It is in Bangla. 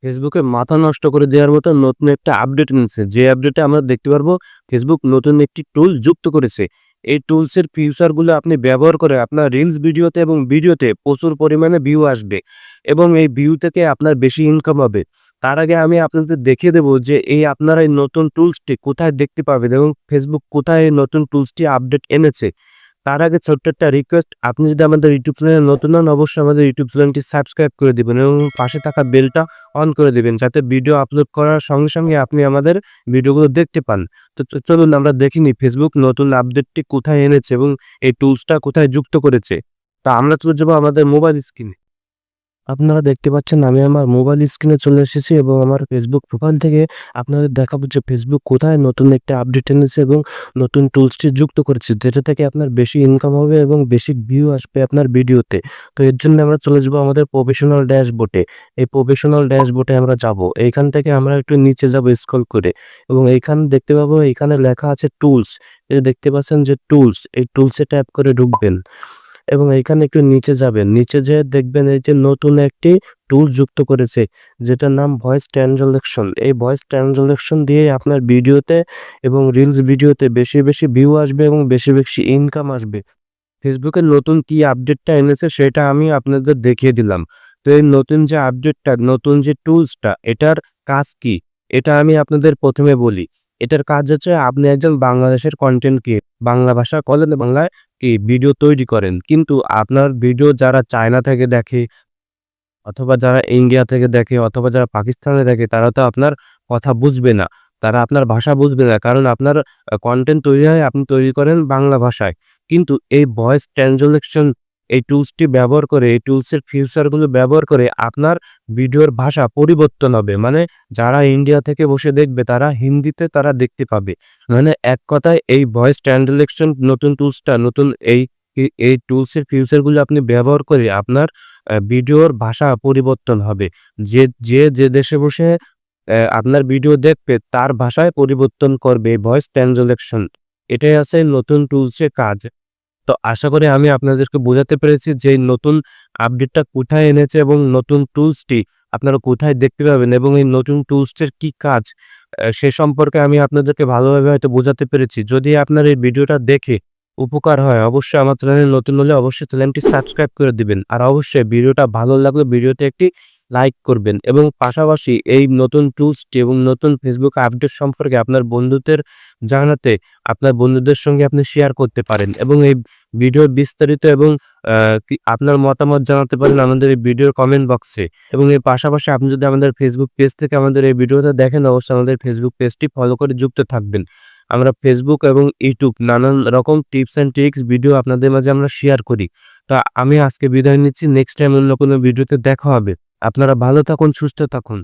ফেসবুকে মাথা নষ্ট করে দেওয়ার মতো নতুন একটা আপডেট এনেছে। যে আপডেটে আমরা দেখতে পারবো ফেসবুক নতুন একটি টুল যুক্ত করেছে। এই টুলসের ফিচারগুলো আপনি ব্যবহার করে আপনার রিলস ভিডিওতে এবং ভিডিওতে প্রচুর পরিমাণে ভিউ আসবে এবং এই ভিউ থেকে আপনার বেশি ইনকাম হবে। তার আগে আমি আপনাদের দেখিয়ে দেব যে আপনারা এই নতুন টুলসটি কোথায় দেখতে পাবেন এবং ফেসবুক কোথায় এই নতুন টুলসটি আপডেট এনেছে। তার আগে ছোট্ট একটা রিকোয়েস্ট, আপনি যদি আমাদের ইউটিউব চ্যানেলে নতুন হন অবশ্যই আমাদের ইউটিউব চ্যানেলটি সাবস্ক্রাইব করে দিবেন এবং পাশে থাকা বেলটা অন করে দিবেন যাতে ভিডিও আপলোড করার সঙ্গে সঙ্গে আপনি আমাদের ভিডিওগুলো দেখতে পান। তো চলুন আমরা দেখে নিই ফেসবুক নতুন আপডেটটি কোথায় এনেছে এবং এই টুলসটা কোথায় যুক্ত করেছে। তা আমরা চলে যাবো আমাদের মোবাইল স্ক্রিনে। আপনারা দেখতে পাচ্ছেন আমি আমার মোবাইল স্ক্রিনে চলে এসেছি এবং আমার ফেসবুক প্রোফাইল থেকে আপনাদের দেখাবো যে ফেসবুক কোথায় নতুন একটা আপডেট এনেছে এবং নতুন টুলসটি যুক্ত করেছে যেটা থেকে আপনার বেশি ইনকাম হবে এবং বেশি ভিউ আসবে আপনার ভিডিওতে। তো এর জন্য আমরা চলে যাবো আমাদের প্রফেশনাল ড্যাশবোর্ডে। এই প্রফেশনাল ড্যাশবোর্ডে আমরা যাব, এইখান থেকে আমরা একটু নিচে যাব স্ক্রল করে এবং এইখানে দেখতে পাবো এখানে লেখা আছে টুলস। এই দেখতে পাচ্ছেন যে টুলস, এই টুলসে ট্যাপ করে ঢুকবেন এবং এইখানে একটু নিচে যাবেন। নিচে যেয়ে দেখবেন এই যে নতুন একটি টুল যুক্ত করেছে যেটার নাম ভয়েস ট্রানজালেকশন। এই ভয়েস ট্রানজালেকশন দিয়ে আপনার ভিডিওতে এবং রিলস ভিডিওতে বেশি বেশি ভিউ আসবে এবং বেশি বেশি ইনকাম আসবে। ফেসবুকের নতুন কি আপডেটটা এনেছে সেটা আমি আপনাদের দেখিয়ে দিলাম। তো এই নতুন যে আপডেটটা, নতুন যে টুলসটা, এটার কাজ কি এটা আমি আপনাদের প্রথমে বলি। এটার কাজ হচ্ছে আপনি একজন বাংলাদেশের কন্টেন্ট ক্রিয়েটর, বাংলা ভাষা বলেন, বাংলায় কি ভিডিও তৈরি করেন, কিন্তু আপনার ভিডিও যারা চায়না থেকে দেখে অথবা যারা ইন্ডিয়া থেকে দেখে অথবা যারা পাকিস্তানে দেখে তারা তো আপনার কথা বুঝবে না, তারা আপনার ভাষা বুঝবে না, কারণ আপনার কন্টেন্ট তৈরি হয়, আপনি তৈরি করেন বাংলা ভাষায়। কিন্তু এই ভয়েস ট্রানজালেকশন, এই টুলসটি ব্যবহার করে, এই টুলসের ফিচারগুলো ব্যবহার করে আপনার ভিডিওর ভাষা পরিবর্তন হবে। মানে যারা ইন্ডিয়া থেকে বসে দেখবে তারা হিন্দিতে তারা দেখতে পাবে। মানে এক কথায় এই ভয়েস ট্রানজালেকশন নতুন টুলসটা, নতুন এই টুলসের ফিচারগুলো আপনি ব্যবহার করে আপনার ভিডিওর ভাষা পরিবর্তন হবে। যে দেশে বসে আপনার ভিডিও দেখবে তার ভাষায় পরিবর্তন করবে ভয়েস ট্রানজালেকশন। এটাই আছে নতুন টুলসের কাজ। তো আশা করি আমি আপনাদেরকে বোঝাতে পেরেছি যে নতুন আপডেটটা কোথায় এনেছে এবং নতুন টুলসটি আপনারা কোথায় দেখতে পাবেন এবং এই নতুন টুলসটির কি কাজ সে সম্পর্কে আমি আপনাদেরকে ভালোভাবে হয়তো বোঝাতে পেরেছি। যদি আপনার এই ভিডিওটা দেখে উপকার হয় অবশ্যই আমার চ্যানেলে নতুন হলে অবশ্যই চ্যানেলটি সাবস্ক্রাইব করে দিবেন। আর অবশ্যই ভিডিওটা ভালো লাগলে ভিডিওতে একটি লাইক করবেন এবং পাশাপাশি এই নতুন টুলসটি এবং নতুন ফেসবুক আপডেট সম্পর্কে আপনার বন্ধুদের জানাতে আপনার বন্ধুদের সঙ্গে আপনি শেয়ার করতে পারেন এবং এই ভিডিওর বিস্তারিত এবং আপনার মতামত জানাতে পারেন আমাদের এই ভিডিওর কমেন্ট বক্সে। এবং এর পাশাপাশি আপনি যদি আমাদের ফেসবুক পেজ থেকে আমাদের এই ভিডিওটা দেখেন অবশ্যই আমাদের ফেসবুক পেজটি ফলো করে যুক্ত থাকবেন। আমরা ফেসবুক এবং ইউটিউব নানান রকম টিপস অ্যান্ড ট্রিক্স ভিডিও আপনাদের মাঝে আমরা শেয়ার করি। তো আমি আজকে বিদায় নিচ্ছি, নেক্সট টাইম অন্য কোনো ভিডিওতে দেখা হবে। আপনারা ভালো থাকুন, সুস্থ থাকুন।